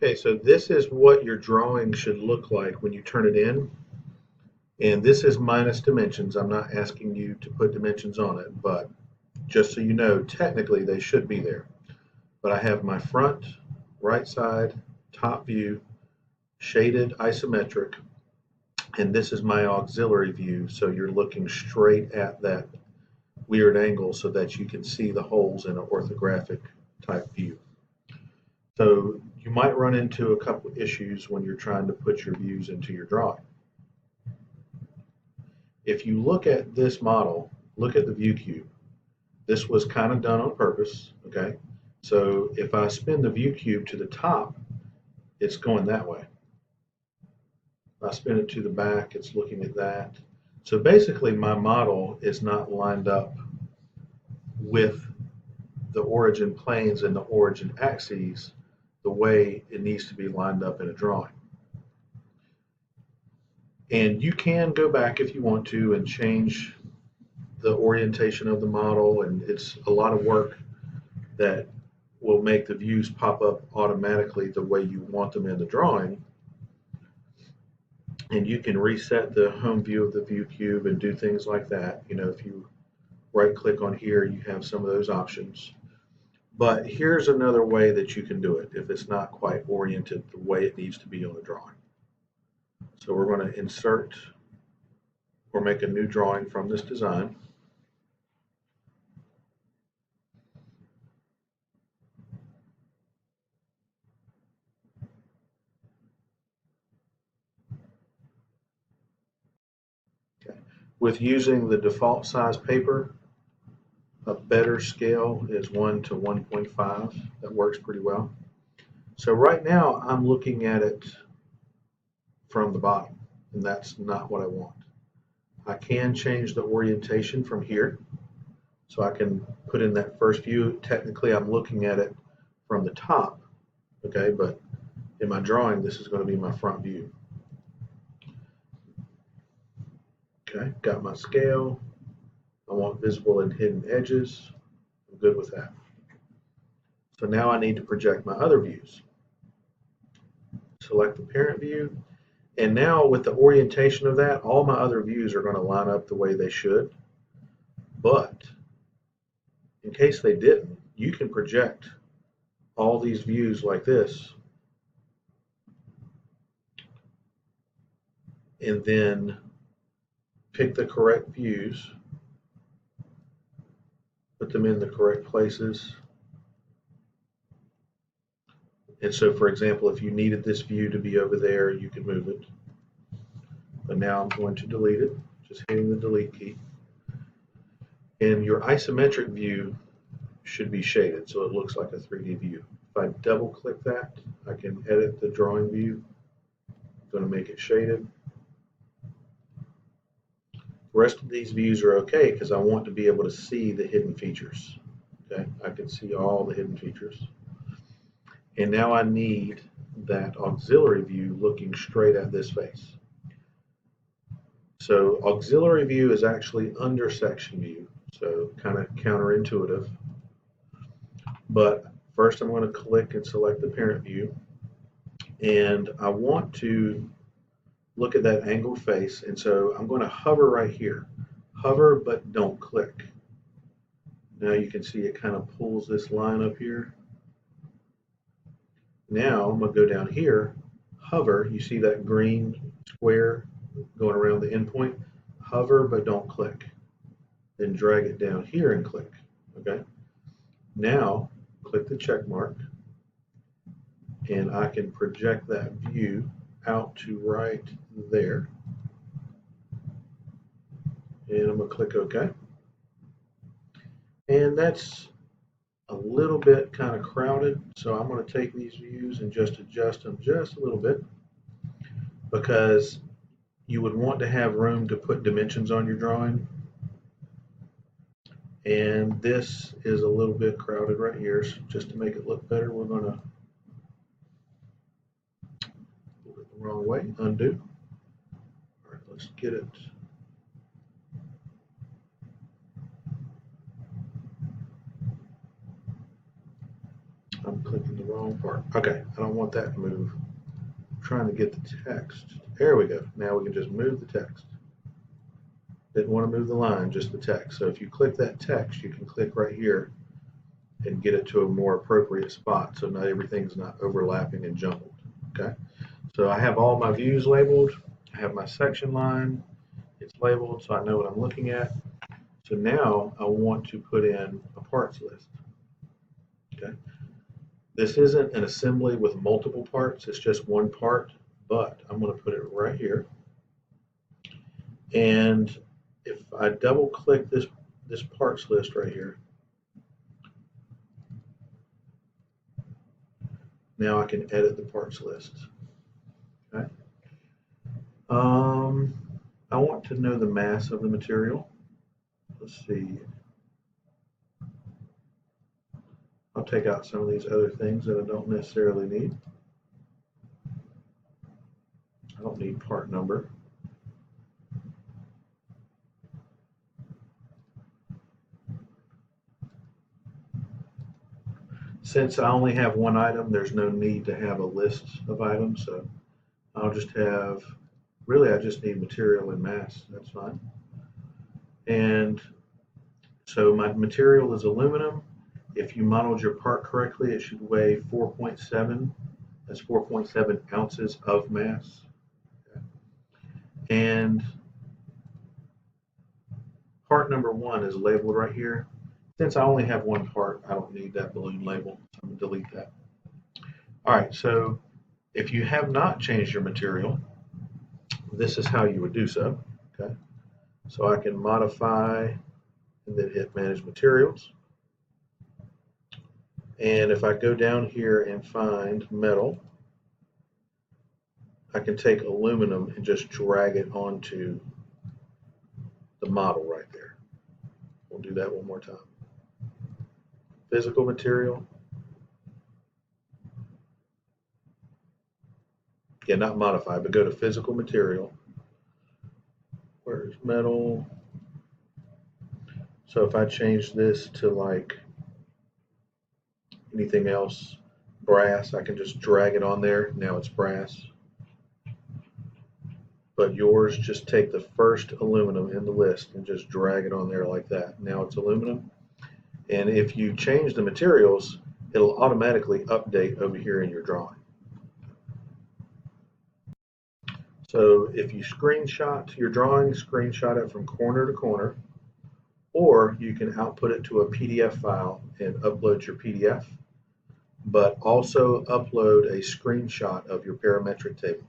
Okay, so this is what your drawing should look like when you turn it in. And this is minus dimensions. I'm not asking you to put dimensions on it, but just so you know, technically they should be there. But I have my front, right side, top view, shaded isometric, and this is my auxiliary view. So you're looking straight at that weird angle so that you can see the holes in an orthographic type view. So you might run into a couple issues when you're trying to put your views into your drawing. If you look at this model, look at the view cube. This was kind of done on purpose, okay? So if I spin the view cube to the top, it's going that way. If I spin it to the back, it's looking at that. So basically my model is not lined up with the origin planes and the origin axes the way it needs to be lined up in a drawing. And you can go back if you want to and change the orientation of the model, and it's a lot of work that will make the views pop up automatically the way you want them in the drawing. And you can reset the home view of the view cube and do things like that. You know, if you right click on here, you have some of those options. But here's another way that you can do it if it's not quite oriented the way it needs to be on the drawing. So we're going to insert or make a new drawing from this design. Okay. With using the default size paper, a better scale is 1 to 1.5. That works pretty well. So right now I'm looking at it from the bottom, and that's not what I want. I can change the orientation from here. So I can put in that first view. Technically, I'm looking at it from the top, okay, but in my drawing, this is going to be my front view. Okay, got my scale. I want visible and hidden edges. I'm good with that. So now I need to project my other views. Select the parent view. And now with the orientation of that, all my other views are going to line up the way they should. But in case they didn't, you can project all these views like this and then pick the correct views, put them in the correct places. And so, for example, if you needed this view to be over there, you could move it. But now I'm going to delete it, just hitting the delete key. And your isometric view should be shaded, so it looks like a 3D view. If I double click that, I can edit the drawing view. I'm going to make it shaded. The rest of these views are okay because I want to be able to see the hidden features. Okay, I can see all the hidden features. And now I need that auxiliary view looking straight at this face. So auxiliary view is actually under section view, so kind of counterintuitive. But first I'm going to click and select the parent view, and I want to look at that angled face, and so I'm going to hover right here. Hover but don't click. Now you can see it kind of pulls this line up here. Now I'm going to go down here, hover, you see that green square going around the endpoint? Hover but don't click. Then drag it down here and click. Okay. Now click the check mark, and I can project that view out to right there. And I'm going to click OK. And that's a little bit kind of crowded, so I'm going to take these views and just adjust them just a little bit, because you would want to have room to put dimensions on your drawing. And this is a little bit crowded right here, so just to make it look better, we're going to move it the wrong way, undo. All right, let's get it. I'm clicking the wrong Wrong part. Okay, I don't want that to move. I'm trying to get the text. There we go. Now we can just move the text. Didn't want to move the line, just the text. So if you click that text, you can click right here and get it to a more appropriate spot so not everything's not overlapping and jumbled. Okay, so I have all my views labeled. I have my section line. It's labeled so I know what I'm looking at. So now I want to put in a parts list. Okay, this isn't an assembly with multiple parts, it's just one part, but I'm going to put it right here. And if I double click this parts list right here, now I can edit the parts list. Okay. I want to know the mass of the material. Let's see. I'll take out some of these other things that I don't necessarily need. I don't need part number. Since I only have one item, there's no need to have a list of items, so I'll just have, really I just need material and mass, that's fine. And so my material is aluminum. If you modeled your part correctly, it should weigh 4.7. That's 4.7 ounces of mass. Okay. And part number 1 is labeled right here. Since I only have one part, I don't need that balloon label, so I'm going to delete that. All right, so if you have not changed your material, this is how you would do so. Okay, so I can modify and then hit Manage Materials. And if I go down here and find metal, I can take aluminum and just drag it onto the model right there. We'll do that one more time. Physical material. Yeah, not modify, but go to physical material. Where's metal? So if I change this to like anything else, brass, I can just drag it on there. Now it's brass. But yours, just take the first aluminum in the list and just drag it on there like that. Now it's aluminum. And if you change the materials, it'll automatically update over here in your drawing. So if you screenshot your drawing, screenshot it from corner to corner, or you can output it to a PDF file and upload your PDF, but also upload a screenshot of your parametric table.